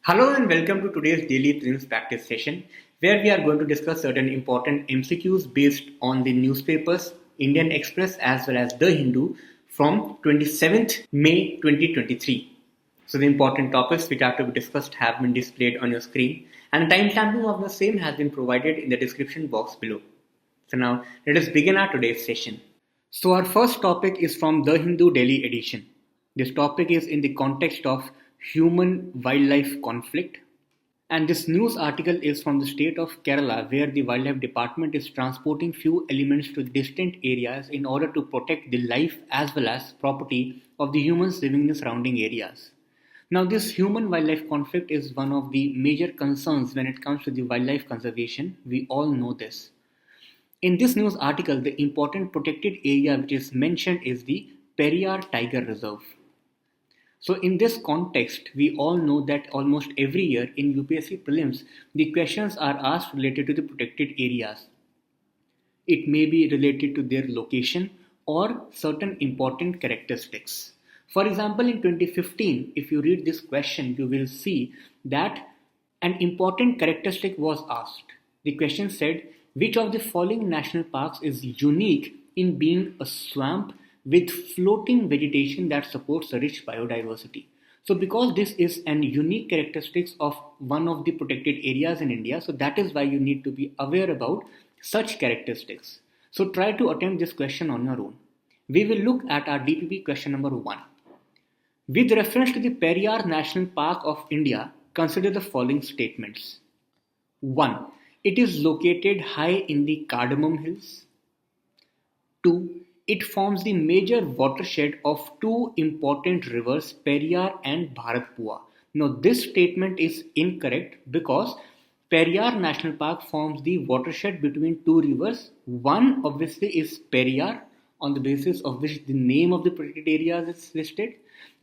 Hello and welcome to today's daily prelims practice session where we are going to discuss certain important MCQs based on the newspapers Indian Express as well as The Hindu from 27th May 2023. So the important topics which are to be discussed have been displayed on your screen and the timestamping of the same has been provided in the description box below. So now let us begin our today's session. So our first topic is from The Hindu Daily edition. This topic is in the context of human-wildlife conflict. And this news article is from the state of Kerala, where the wildlife department is transporting few elements to distant areas in order to protect the life as well as property of the humans living in the surrounding areas. Now, this human wildlife conflict is one of the major concerns when it comes to the wildlife conservation. We all know this. In this news article, the important protected area which is mentioned is the Periyar Tiger Reserve. So in this context, we all know that almost every year in UPSC prelims, the questions are asked related to the protected areas. It may be related to their location or certain important characteristics. For example, in 2015, if you read this question, you will see that an important characteristic was asked. The question said, which of the following national parks is unique in being a swamp with floating vegetation that supports a rich biodiversity? So because this is an unique characteristics of one of the protected areas in India, so that is why you need to be aware about such characteristics. So try to attempt this question on your own. We will look at our DPP question number 1. With reference to the Periyar National Park of India, consider the following statements. 1. It is located high in the Cardamom Hills. 2. It forms the major watershed of two important rivers, Periyar and Bharatpua. Now, this statement is incorrect because Periyar National Park forms the watershed between two rivers. One obviously is Periyar, on the basis of which the name of the protected area is listed.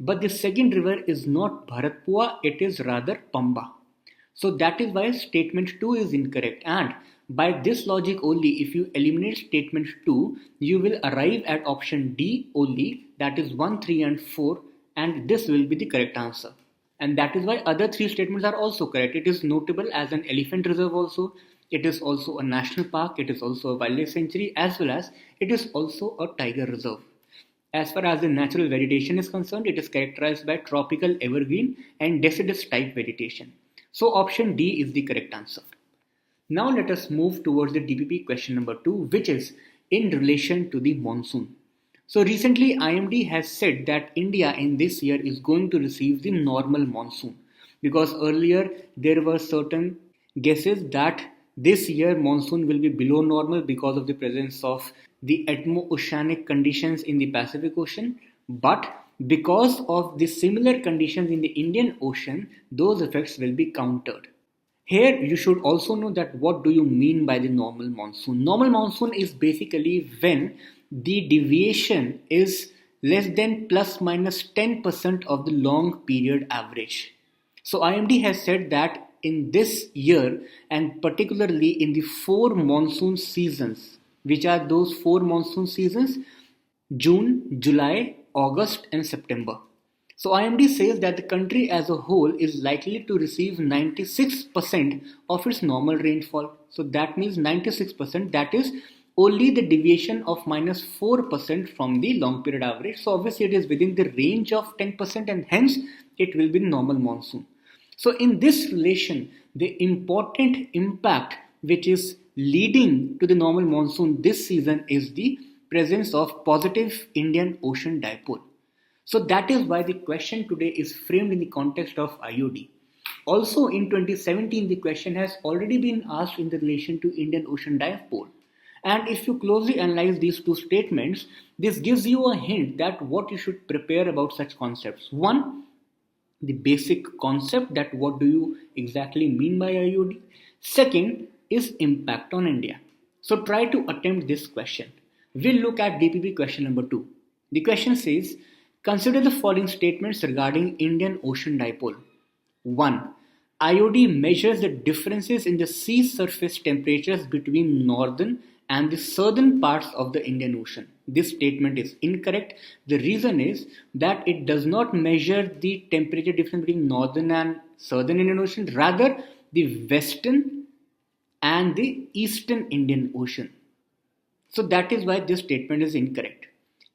But the second river is not Bharatpua, it is rather Pamba. So that is why statement 2 is incorrect, and by this logic only, if you eliminate statement 2, you will arrive at option D only, that is 1, 3 and 4, and this will be the correct answer. And that is why other 3 statements are also correct. It is notable as an elephant reserve also, it is also a national park, it is also a wildlife sanctuary, as well as it is also a tiger reserve. As far as the natural vegetation is concerned, it is characterized by tropical evergreen and deciduous type vegetation. So option D is the correct answer. Now let us move towards the DPP question number 2, which is in relation to the monsoon. So recently IMD has said that India in this year is going to receive the normal monsoon, because earlier there were certain guesses that this year monsoon will be below normal because of the presence of the atmo-oceanic conditions in the Pacific Ocean, but because of the similar conditions in the Indian Ocean, those effects will be countered. Here you should also know that what do you mean by the normal monsoon. Normal monsoon is basically when the deviation is less than plus minus 10% of the long period average. So IMD has said that in this year, and particularly in the 4 monsoon seasons, which are those 4 monsoon seasons, June, July, August and September. So IMD says that the country as a whole is likely to receive 96% of its normal rainfall. So that means 96%, that is only the deviation of minus 4% from the long period average. So obviously it is within the range of 10% and hence it will be normal monsoon. So in this relation, the important impact which is leading to the normal monsoon this season is the presence of positive Indian Ocean dipole. So that is why the question today is framed in the context of IOD. Also in 2017, the question has already been asked in the relation to Indian Ocean dipole. And if you closely analyze these two statements, this gives you a hint that what you should prepare about such concepts. One, the basic concept that what do you exactly mean by IOD. Second is impact on India. So try to attempt this question. We'll look at DPP question number 2. The question says, consider the following statements regarding Indian Ocean dipole. 1. IOD measures the differences in the sea surface temperatures between northern and the southern parts of the Indian Ocean. This statement is incorrect. The reason is that it does not measure the temperature difference between northern and Southern Indian Ocean, rather the Western and the Eastern Indian Ocean. So that is why this statement is incorrect.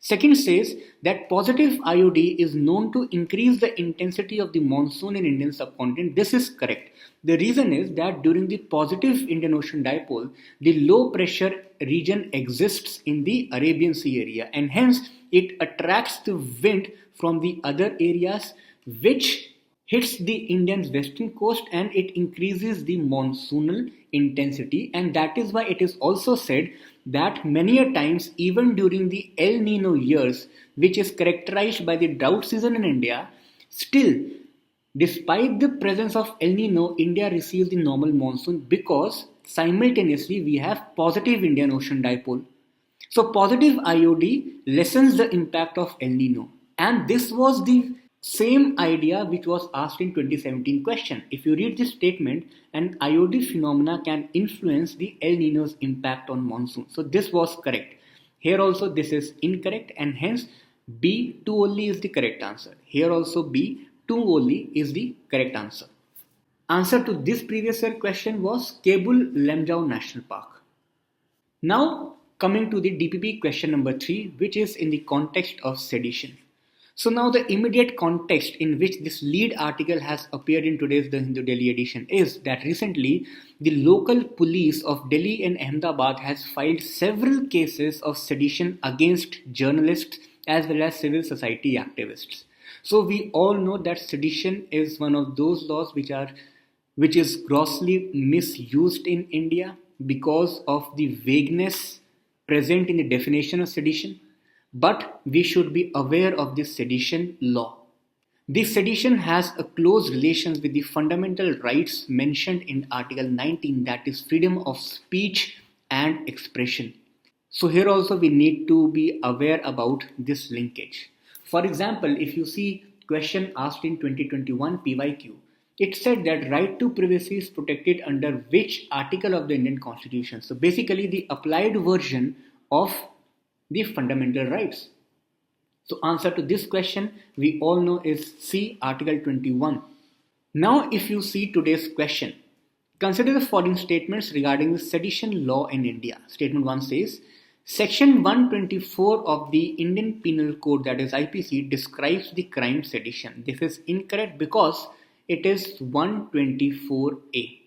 Second says that positive IOD is known to increase the intensity of the monsoon in Indian subcontinent. This is correct. The reason is that during the positive Indian Ocean dipole, the low pressure region exists in the Arabian Sea area, and hence it attracts the wind from the other areas, which hits the Indian western coast, and it increases the monsoonal intensity. And that is why it is also said that many a times, even during the El Nino years, which is characterized by the drought season in India, still, despite the presence of El Nino, India receives the normal monsoon because simultaneously we have positive Indian Ocean dipole. So positive IOD lessens the impact of El Nino, and this was the same idea which was asked in 2017 question. If you read this statement, an IOD phenomena can influence the El Nino's impact on monsoon. So this was correct. Here also this is incorrect, and hence B 2 only is the correct answer. Here also B 2 only is the correct answer. Answer to this previous year question was Kebul Lemjao National Park. Now coming to the DPP question number 3, which is in the context of sedition. So now the immediate context in which this lead article has appeared in today's The Hindu Delhi edition is that recently the local police of Delhi and Ahmedabad has filed several cases of sedition against journalists as well as civil society activists. So we all know that sedition is one of those laws which is grossly misused in India because of the vagueness present in the definition of sedition. But we should be aware of this sedition law. This sedition has a close relation with the fundamental rights mentioned in Article 19, that is freedom of speech and expression. So here also we need to be aware about this linkage. For example, if you see question asked in 2021 PYQ, it said that right to privacy is protected under which article of the Indian Constitution? So basically the applied version of the fundamental rights. So answer to this question we all know is C, Article 21. Now if you see today's question, consider the following statements regarding the sedition law in India. Statement 1 says, Section 124 of the Indian Penal Code, that is IPC, describes the crime sedition. This is incorrect because it is 124A.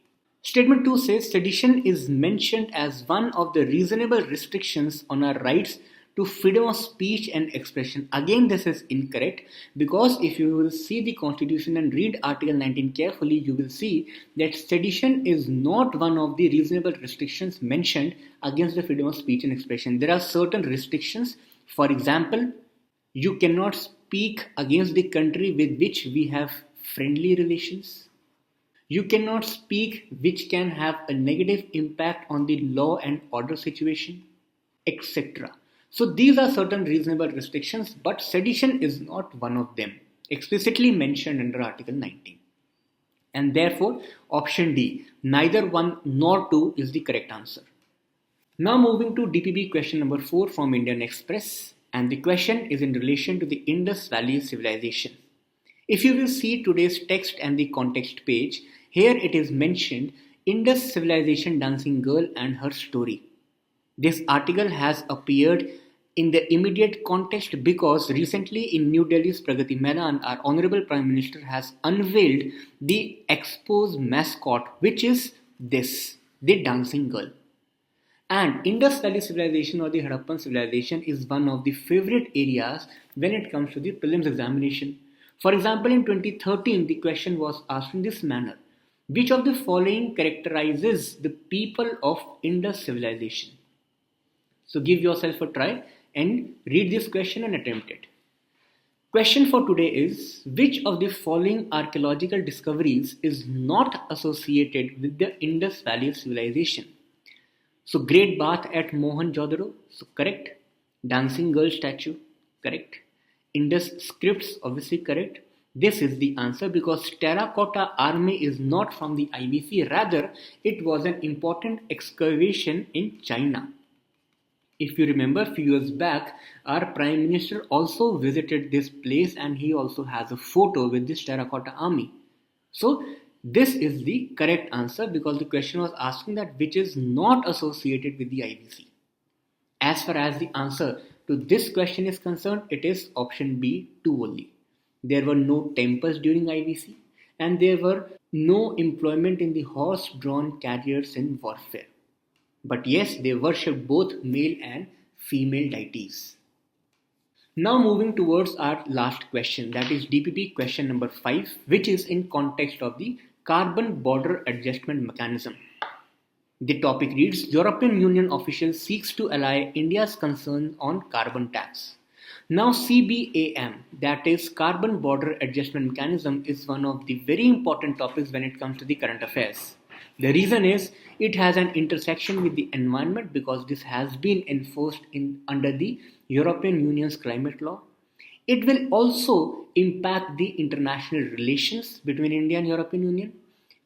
Statement 2 says sedition is mentioned as one of the reasonable restrictions on our rights to freedom of speech and expression. Again, this is incorrect because if you will see the Constitution and read Article 19 carefully, you will see that sedition is not one of the reasonable restrictions mentioned against the freedom of speech and expression. There are certain restrictions. For example, you cannot speak against the country with which we have friendly relations. You cannot speak which can have a negative impact on the law and order situation, etc. So these are certain reasonable restrictions, but sedition is not one of them, explicitly mentioned under Article 19. And therefore, option D, neither 1 nor 2 is the correct answer. Now moving to DPP question number 4 from Indian Express, and the question is in relation to the Indus Valley Civilization. If you will see today's text and the context page, here it is mentioned Indus Civilization Dancing Girl and her story. This article has appeared in the immediate context because recently in New Delhi's Pragati Maidan, our Honorable Prime Minister has unveiled the Expo's mascot, which is this, the dancing girl. And Indus Valley Civilization or the Harappan Civilization is one of the favorite areas when it comes to the prelims examination. For example, in 2013, the question was asked in this manner. Which of the following characterizes the people of Indus Civilization? So give yourself a try and read this question and attempt it. Question for today is, which of the following archaeological discoveries is not associated with the Indus Valley Civilization? So Great Bath at Mohenjo-daro, so correct. Dancing Girl statue, correct. Indus scripts, obviously correct. This is the answer because terracotta army is not from the IBC, rather it was an important excavation in China. If you remember, a few years back, our Prime Minister also visited this place and he also has a photo with this terracotta army. So this is the correct answer because the question was asking that which is not associated with the IBC. As far as the answer to this question is concerned, it is option B, 2 only. There were no temples during IBC and there were no employment in the horse-drawn carriers in warfare. But yes, they worshipped both male and female deities. Now moving towards our last question, that is DPP question number 5, which is in context of the Carbon Border Adjustment Mechanism. The topic reads, European Union official seeks to allay India's concerns on carbon tax. Now CBAM, that is Carbon Border Adjustment Mechanism, is one of the very important topics when it comes to the current affairs. The reason is it has an intersection with the environment because this has been enforced under the European Union's climate law. It will also impact the international relations between India and European Union,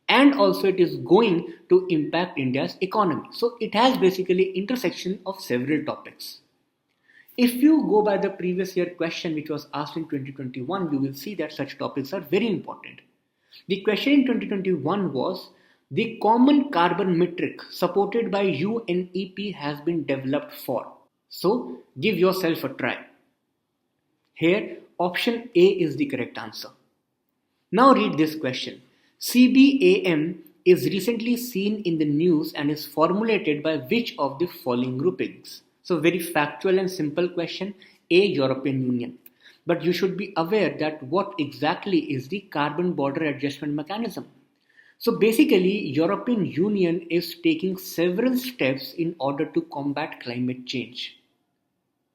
and also it is going to impact India's economy. So it has basically intersection of several topics. If you go by the previous year question which was asked in 2021, you will see that such topics are very important. The question in 2021 was, the common carbon metric supported by UNEP has been developed for. So give yourself a try. Here option A is the correct answer. Now read this question. CBAM is recently seen in the news and is formulated by which of the following groupings? So very factual and simple question. A, European Union. But you should be aware that what exactly is the Carbon Border Adjustment Mechanism? So basically, European Union is taking several steps in order to combat climate change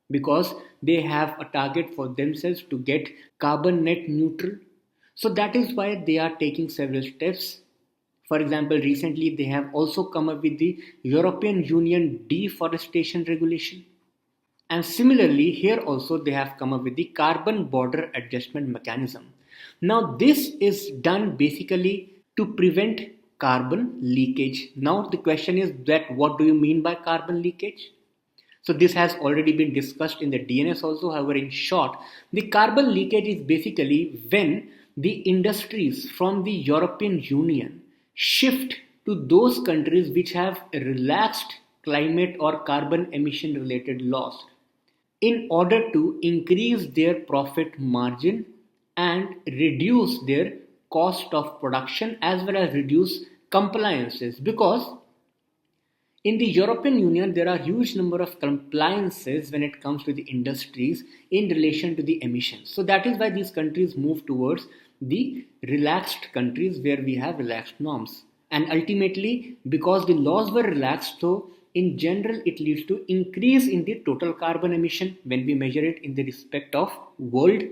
because they have a target for themselves to get carbon net neutral. So that is why they are taking several steps. For example, recently they have also come up with the European Union deforestation regulation. And similarly, here also they have come up with the Carbon Border Adjustment Mechanism. Now this is done basically to prevent carbon leakage. Now the question is that what do you mean by carbon leakage? So this has already been discussed in the DNS also. However, in short, the carbon leakage is basically when the industries from the European Union shift to those countries which have relaxed climate or carbon emission related laws in order to increase their profit margin and reduce their cost of production as well as reduce compliances, because in the European Union there are huge number of compliances when it comes to the industries in relation to the emissions. So that is why these countries move towards the relaxed countries where we have relaxed norms, and ultimately because the laws were relaxed, so in general it leads to increase in the total carbon emission when we measure it in the respect of world.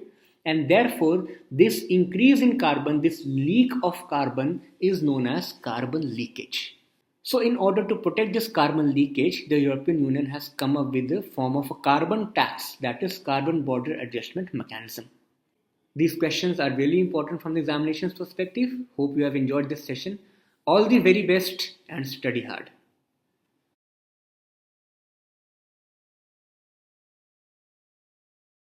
And therefore, this increase in carbon, this leak of carbon is known as carbon leakage. So in order to protect this carbon leakage, the European Union has come up with the form of a carbon tax, that is Carbon Border Adjustment Mechanism. These questions are really important from the examinations perspective. Hope you have enjoyed this session. All the very best and study hard.